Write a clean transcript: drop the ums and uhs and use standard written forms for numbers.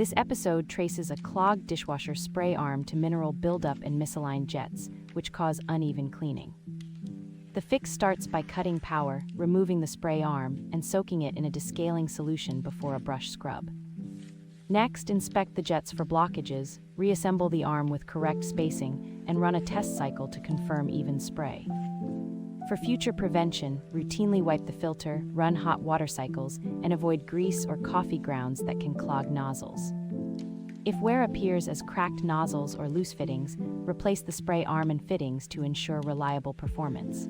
This episode traces a clogged dishwasher spray arm to mineral buildup and misaligned jets, which cause uneven cleaning. The fix starts by cutting power, removing the spray arm, and soaking it in a descaling solution before a brush scrub. Next, inspect the jets for blockages, reassemble the arm with correct spacing, and run a test cycle to confirm even spray. For future prevention, routinely wipe the filter, run hot water cycles, and avoid grease or coffee grounds that can clog nozzles. If wear appears as cracked nozzles or loose fittings, replace the spray arm and fittings to ensure reliable performance.